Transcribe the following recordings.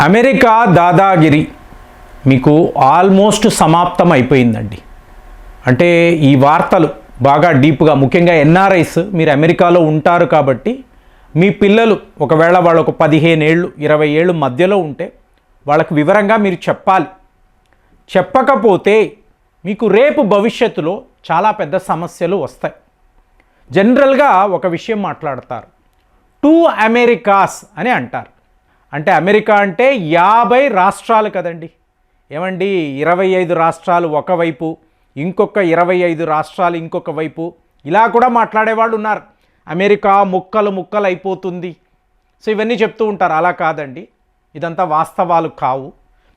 America dadagiri మీకు almost సమాప్తం అయిపోయిందండి. అంటే ఈ వార్తలు బాగా డీప్గా, ముఖ్యంగా ఎన్ఆర్ఐస్ మీరు అమెరికాలో ఉంటారు కాబట్టి మీ పిల్లలు ఒకవేళ వాళ్ళు ఒక 15 ఏళ్ళు 20 ఏళ్ళు మధ్యలో ఉంటే వాళ్ళకు వివరంగా మీరు చెప్పాలి. చెప్పకపోతే మీకు రేపు భవిష్యత్తులో చాలా పెద్ద సమస్యలు వస్తాయి. జనరల్గా ఒక విషయం మాట్లాడతారు, 2 అమెరికాస్ అని అంటారు. అంటే అమెరికా అంటే 50 రాష్ట్రాలు కదండి. ఏమండి, 25 రాష్ట్రాలు ఒకవైపు, ఇంకొక 25 రాష్ట్రాలు ఇంకొక వైపు, ఇలా కూడా మాట్లాడేవాళ్ళు ఉన్నారు. అమెరికా ముక్కలు ముక్కలు అయిపోతుంది. సో ఇవన్నీ చెప్తూ ఉంటారు. అలా కాదండి, ఇదంతా వాస్తవాలు కావు.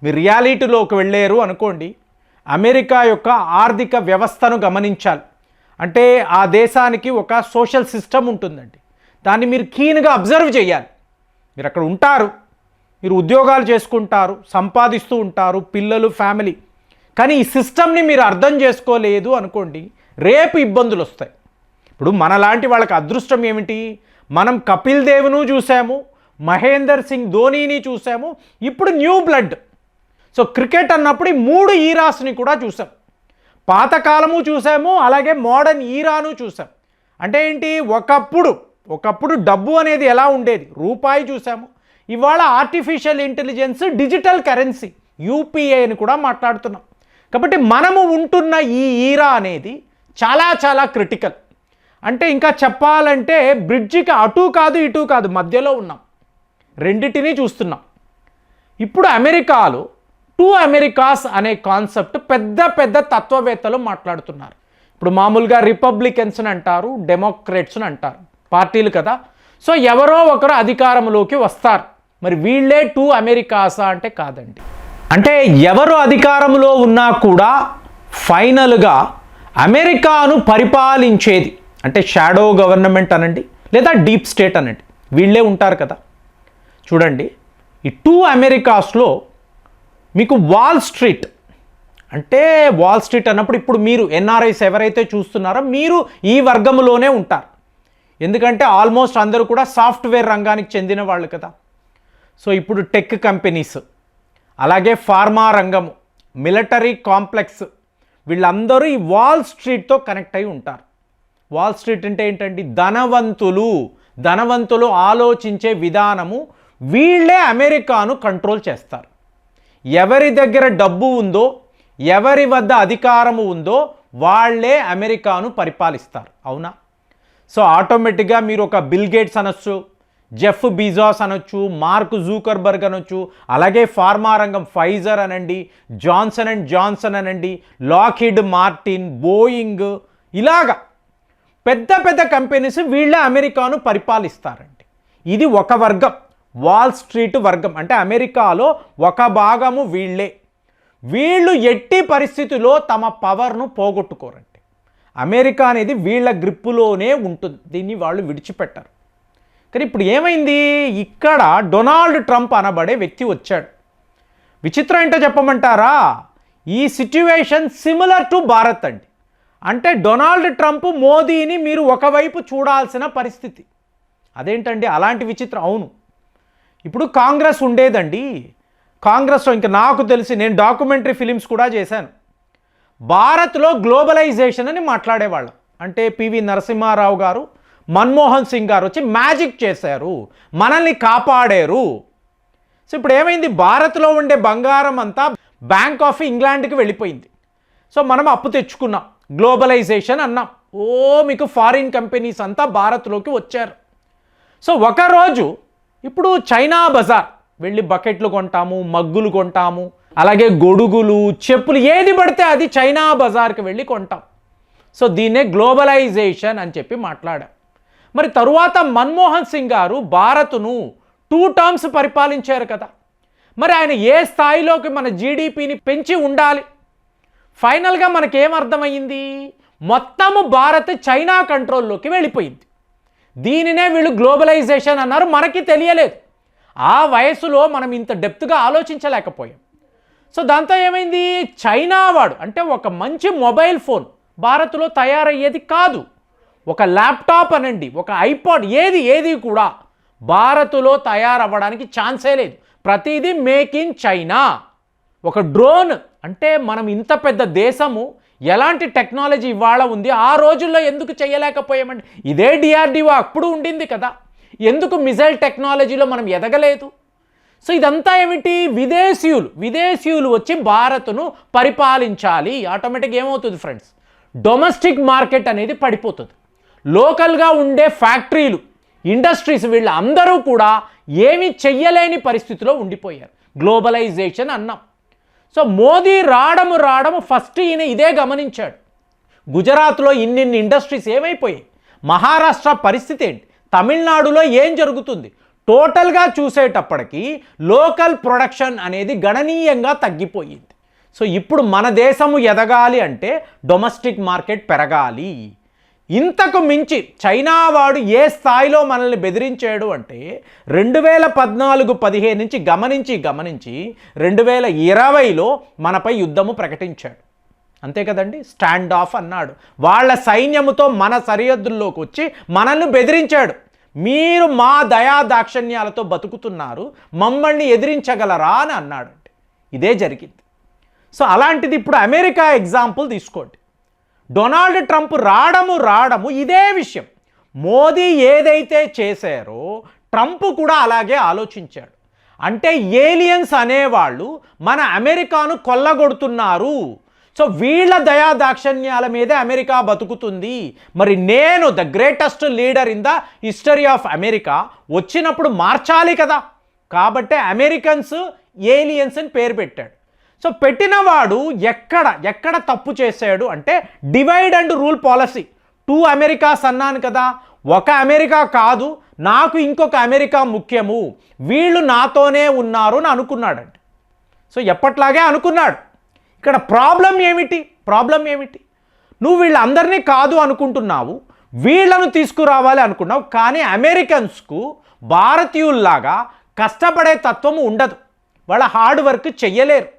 మీరు రియాలిటీలోకి వెళ్ళారు అనుకోండి, అమెరికా యొక్క ఆర్థిక వ్యవస్థను గమనించాలి. అంటే ఆ దేశానికి ఒక సోషల్ సిస్టమ్ ఉంటుందండి. దాన్ని మీరు కీన్గా అబ్జర్వ్ చేయాలి. మీరు అక్కడ ఉంటారు, మీరు ఉద్యోగాలు చేసుకుంటారు, సంపాదిస్తూ ఉంటారు, పిల్లలు, ఫ్యామిలీ. కానీ ఈ సిస్టమ్ని మీరు అర్థం చేసుకోలేదు అనుకోండి, రేపు ఇబ్బందులు వస్తాయి. ఇప్పుడు మనలాంటి వాళ్ళకి అదృష్టం ఏమిటి, మనం కపిల్ దేవ్ను చూసాము, మహేందర్ సింగ్ ధోనీని చూసాము, ఇప్పుడు న్యూ బ్లడ్. సో క్రికెట్ అన్నప్పుడు ఈ 3 ఈరాస్ని కూడా చూసాం. పాతకాలము చూసాము, అలాగే మోడర్న్ ఈరాను చూసాం. అంటే ఏంటి, ఒకప్పుడు డబ్బు అనేది ఎలా ఉండేది, రూపాయి చూసాము. ఇవాళ artificial intelligence, digital currency, UPI అని కూడా మాట్లాడుతున్నాం. కాబట్టి మనము ఉంటున్న ఈ ఈరా అనేది చాలా చాలా క్రిటికల్. అంటే ఇంకా చెప్పాలంటే బ్రిడ్జికి అటు కాదు ఇటు కాదు, మధ్యలో ఉన్నాం, రెండిటిని చూస్తున్నాం. ఇప్పుడు అమెరికాలో 2 అమెరికాస్ అనే కాన్సెప్ట్ పెద్ద పెద్ద తత్వవేత్తలు మాట్లాడుతున్నారు. ఇప్పుడు మామూలుగా రిపబ్లికన్స్ అని అంటారు, డెమోక్రేట్స్ అని అంటారు, పార్టీలు కదా. సో ఎవరో ఒకరు అధికారంలోకి వస్తారు. మరి వీళ్ళే 2 అమెరికాసా అంటే కాదండి. అంటే ఎవరు అధికారంలో ఉన్నా కూడా ఫైనల్గా అమెరికాను పరిపాలించేది అంటే షాడో గవర్నమెంట్ అనండి, లేదా డీప్ స్టేట్ అనండి, వీళ్ళే ఉంటారు కదా. చూడండి, ఈ 2 అమెరికాస్లో మీకు వాల్ స్ట్రీట్, అంటే వాల్ స్ట్రీట్ అన్నప్పుడు ఇప్పుడు మీరు ఎన్ఆర్ఐస్ ఎవరైతే చూస్తున్నారో మీరు ఈ వర్గంలోనే ఉంటారు. ఎందుకంటే ఆల్మోస్ట్ అందరూ కూడా సాఫ్ట్వేర్ రంగానికి చెందిన వాళ్ళు కదా. సో ఇప్పుడు టెక్ కంపెనీస్, అలాగే ఫార్మా రంగము, మిలిటరీ కాంప్లెక్స్, వీళ్ళందరూ ఈ వాల్ స్ట్రీట్తో కనెక్ట్ అయి ఉంటారు. వాల్ స్ట్రీట్ అంటే ఏంటండి, ధనవంతులు ఆలోచించే విధానము, వీళ్ళే అమెరికాను కంట్రోల్ చేస్తారు. ఎవరి దగ్గర డబ్బు ఉందో, ఎవరి వద్ద అధికారము ఉందో వాళ్ళే అమెరికాను పరిపాలిస్తారు. అవునా? సో ఆటోమేటిక్గా మీరు ఒక బిల్ గేట్స్ అనొచ్చు, జెఫ్ బీజాస్ అనొచ్చు, మార్క్ జూకర్బర్గ్ అనొచ్చు, అలాగే ఫార్మా రంగం ఫైజర్ అనండి, జాన్సన్ అండ్ జాన్సన్ అనండి, లాక్హీడ్ మార్టిన్, బోయింగ్, ఇలాగా పెద్ద పెద్ద కంపెనీస్ వీళ్ళే అమెరికాను పరిపాలిస్తారండి. ఇది ఒక వర్గం, వాల్ స్ట్రీట్ వర్గం. అంటే అమెరికాలో ఒక భాగము వీళ్ళు ఎట్టి పరిస్థితిలో తమ పవర్ను పోగొట్టుకోరండి. అమెరికా అనేది వీళ్ళ గ్రిప్పులోనే ఉంటుంది, దీన్ని వాళ్ళు విడిచిపెట్టారు. కానీ ఇప్పుడు ఏమైంది, ఇక్కడ డొనాల్డ్ ట్రంప్ అనబడే వ్యక్తి వచ్చాడు. విచిత్రం ఏంటో చెప్పమంటారా, ఈ సిట్యువేషన్ సిమిలర్ టు భారత్ అండి. అంటే డొనాల్డ్ ట్రంప్, మోదీని మీరు ఒకవైపు చూడాల్సిన పరిస్థితి. అదేంటండి అలాంటి విచిత్రం? అవును, ఇప్పుడు కాంగ్రెస్ ఉండేదండి. కాంగ్రెస్లో ఇంకా నాకు తెలిసి, నేను డాక్యుమెంటరీ ఫిలిమ్స్ కూడా చేశాను, భారత్లో గ్లోబలైజేషన్ అని మాట్లాడేవాళ్ళం. అంటే పివి నరసింహారావు గారు, మన్మోహన్ సింగ్ గారు వచ్చి మ్యాజిక్ చేశారు, మనల్ని కాపాడారు. సో ఇప్పుడు ఏమైంది, భారత్లో ఉండే బంగారం అంతా బ్యాంక్ ఆఫ్ ఇంగ్లాండ్కి వెళ్ళిపోయింది. సో మనం అప్పు తెచ్చుకున్నాం, గ్లోబలైజేషన్ అన్నాం. మీకు ఫారిన్ కంపెనీస్ అంతా భారత్లోకి వచ్చారు. సో ఒకరోజు ఇప్పుడు చైనా బజార్ వెళ్ళి బకెట్లు కొంటాము, మగ్గులు కొంటాము, అలాగే గొడుగులు, చెప్పులు, ఏది పడితే అది చైనా బజార్కి వెళ్ళి కొంటాం. సో దీన్నే గ్లోబలైజేషన్ అని చెప్పి మాట్లాడాం. మరి తరువాత మన్మోహన్ సింగ్ గారు భారత్ను 2 టర్మ్స్ పరిపాలించారు కదా. మరి ఆయన ఏ స్థాయిలోకి మన జీడిపిని పెంచి ఉండాలి? ఫైనల్గా మనకేమర్థమైంది, మొత్తము భారత్ చైనా కంట్రోల్లోకి వెళ్ళిపోయింది. దీనినే వీళ్ళు గ్లోబలైజేషన్ అన్నారు, మనకి తెలియలేదు. ఆ వయసులో మనం ఇంత డెప్త్గా ఆలోచించలేకపోయాం. సో దాంతో ఏమైంది, చైనా వాడు అంటే ఒక మంచి మొబైల్ ఫోన్ భారత్లో తయారయ్యేది కాదు. ఒక ల్యాప్టాప్ అనండి, ఒక ఐపాడ్, ఏది కూడా భారత్లో తయారవ్వడానికి ఛాన్సే లేదు. ప్రతిదీ మేక్ ఇన్ చైనా. ఒక డ్రోన్ అంటే మనం ఇంత పెద్ద దేశము ఎలాంటి టెక్నాలజీ ఇవాళ ఉంది, ఆ రోజుల్లో ఎందుకు చేయలేకపోయామండి? ఇదే డిఆర్డిఓ అప్పుడు ఉండింది కదా, ఎందుకు మిజైల్ టెక్నాలజీలో మనం ఎదగలేదు? సో ఇదంతా ఏమిటి? విదేశీయులు వచ్చి భారత్ను పరిపాలించాలి. ఆటోమేటిక్గా ఏమవుతుంది ఫ్రెండ్స్, డొమెస్టిక్ మార్కెట్ అనేది పడిపోతుంది. లోకల్గా ఉండే ఫ్యాక్టరీలు, ఇండస్ట్రీస్ వీళ్ళందరూ కూడా ఏమీ చెయ్యలేని పరిస్థితిలో ఉండిపోయారు. గ్లోబలైజేషన్ అన్నాం. సో మోదీ రావడము ఫస్ట్ ఈయన ఇదే గమనించాడు. గుజరాత్లో ఇన్ని ఇండస్ట్రీస్ ఏమైపోయాయి, మహారాష్ట్ర పరిస్థితి ఏంటి, తమిళనాడులో ఏం జరుగుతుంది, టోటల్గా చూసేటప్పటికి లోకల్ ప్రొడక్షన్ అనేది గణనీయంగా తగ్గిపోయింది. సో ఇప్పుడు మన దేశము ఎదగాలి అంటే డొమెస్టిక్ మార్కెట్ పెరగాలి. ఇంతకు మించి చైనా వాడు ఏ స్థాయిలో మనల్ని బెదిరించాడు అంటే 2014-15 నుంచి గమనించి 2020లో మనపై యుద్ధము ప్రకటించాడు. అంతే కదండి, స్టాండ్ ఆఫ్ అన్నాడు. వాళ్ళ సైన్యముతో మన సరిహద్దుల్లోకి వచ్చి మనల్ని బెదిరించాడు. మీరు మా దయా దాక్షణ్యాలతో బతుకుతున్నారు, మమ్మల్ని ఎదిరించగలరా అని అన్నాడు. ఇదే జరిగింది. సో అలాంటిది ఇప్పుడు అమెరికా ఎగ్జాంపుల్ తీసుకోండి. డొనాల్డ్ ట్రంప్ రావడము ఇదే విషయం. మోదీ ఏదైతే చేశారో ట్రంప్ కూడా అలాగే ఆలోచించాడు. అంటే ఏలియన్స్ అనేవాళ్ళు మన అమెరికాను కొల్లగొడుతున్నారు, సో వీళ్ళ దయా దాక్షణ్యాల మీదే అమెరికా బతుకుతుంది. మరి నేను the greatest leader in the history of America వచ్చినప్పుడు మార్చాలి కదా. కాబట్టి అమెరికన్స్ ఏలియన్స్ అని పేరు పెట్టాడు. సో పెట్టినవాడు ఎక్కడ తప్పు చేశాడు అంటే divide and rule policy. 2 Americas అన్నాను కదా, ఒక అమెరికా కాదు, నాకు ఇంకొక అమెరికా ముఖ్యము, వీళ్ళు నాతోనే ఉన్నారు అని అనుకున్నాడండి. సో ఎప్పట్లాగే అనుకున్నాడు. ఇక్కడ ప్రాబ్లం ఏమిటి? నువ్వు వీళ్ళందరినీ కాదు అనుకుంటున్నావు, వీళ్ళను తీసుకురావాలి అనుకున్నావు. కానీ అమెరికన్స్కు భారతీయుల్లాగా కష్టపడే తత్వము ఉండదు, వాళ్ళ హార్డ్ వర్క్ చెయ్యలేరు.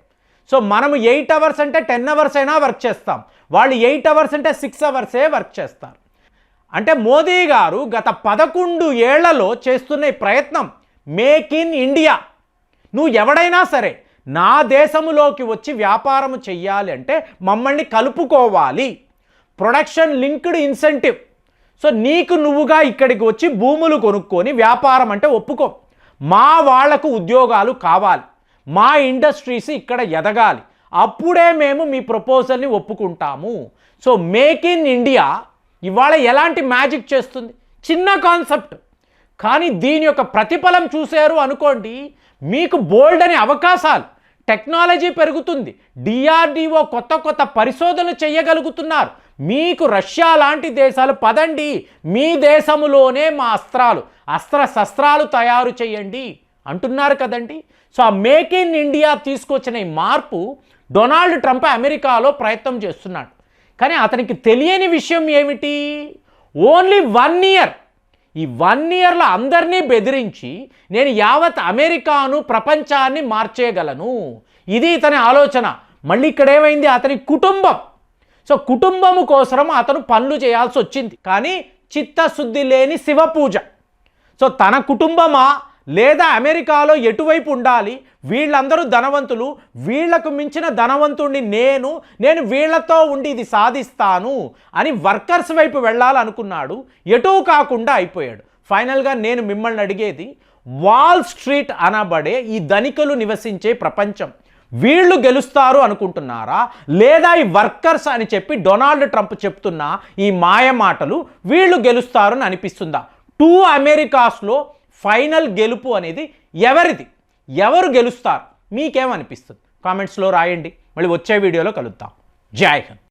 సో మనము 8 అవర్స్ అంటే 10 అవర్స్ అయినా వర్క్ చేస్తాం, వాళ్ళు 8 అవర్స్ అంటే 6 అవర్సే వర్క్ చేస్తారు. అంటే మోదీ గారు గత 11 ఏళ్లలో చేస్తున్న ప్రయత్నం మేక్ ఇన్ ఇండియా. నువ్వు ఎవడైనా సరే నా దేశంలోకి వచ్చి వ్యాపారం చెయ్యాలి అంటే మమ్మల్ని కలుపుకోవాలి, ప్రొడక్షన్ లింక్డ్ ఇన్సెంటివ్. సో నీకు నువ్వుగా ఇక్కడికి వచ్చి భూములు కొనుక్కొని వ్యాపారం అంటే ఒప్పుకో, మా వాళ్లకు ఉద్యోగాలు కావాలి, మా ఇండస్ట్రీస్ ఇక్కడ ఎదగాలి, అప్పుడే మేము మీ ప్రపోజల్ని ఒప్పుకుంటాము. సో మేక్ ఇన్ ఇండియా ఇవాళ ఎలాంటి మ్యాజిక్ చేస్తుంది? చిన్న కాన్సెప్ట్, కానీ దీని యొక్క ప్రతిఫలం చూశారు అనుకోండి, మీకు బోల్డ్ అనే అవకాశాలు, టెక్నాలజీ పెరుగుతుంది, డిఆర్డిఓ కొత్త పరిశోధనలు చేయగలుగుతున్నారు. మీకు రష్యా లాంటి దేశాలు పదండి, మీ దేశంలోనే మా అస్త్రశస్త్రాలు తయారు చేయండి అంటున్నారు కదండి. సో ఆ మేక్ ఇన్ ఇండియా తీసుకొచ్చిన ఈ మార్పు డొనాల్డ్ ట్రంప్ అమెరికాలో ప్రయత్నం చేస్తున్నాడు. కానీ అతనికి తెలియని విషయం ఏమిటి? ఓన్లీ 1 ఇయర్, ఈ 1 ఇయర్లో అందరినీ బెదిరించి నేను యావత్ అమెరికాను ప్రపంచాన్ని మార్చేయగలను, ఇది ఇతని ఆలోచన. మళ్ళీ ఇక్కడ ఏమైంది? అతని కుటుంబం. సో కుటుంబము కోసం అతను పనులు చేయాల్సి వచ్చింది. కానీ చిత్తశుద్ధి లేని శివపూజ. సో తన కుటుంబమా లేదా అమెరికాలో ఎటువైపు ఉండాలి, వీళ్ళందరూ ధనవంతులు, వీళ్లకు మించిన ధనవంతుడిని నేను వీళ్లతో ఉండి ఇది సాధిస్తాను అని వర్కర్స్ వైపు వెళ్ళాలనుకున్నాడు. ఎటూ కాకుండా అయిపోయాడు. ఫైనల్గా నేను మిమ్మల్ని అడిగేది, వాల్ స్ట్రీట్ అనబడే ఈ ధనికులు నివసించే ప్రపంచం వీళ్ళు గెలుస్తారు అనుకుంటున్నారా, లేదా ఈ వర్కర్స్ అని చెప్పి డొనాల్డ్ ట్రంప్ చెప్తున్న ఈ మాయ మాటలు వీళ్ళు గెలుస్తారని అనిపిస్తుందా? 2 అమెరికాస్లో ఫైనల్ గెలుపు అనేది ఎవరిది? ఎవరు గెలుస్తారు? మీకేమనిపిస్తుంది? కామెంట్స్లో రాయండి. మళ్ళీ వచ్చే వీడియోలో కలుద్దాం. జై హింద్.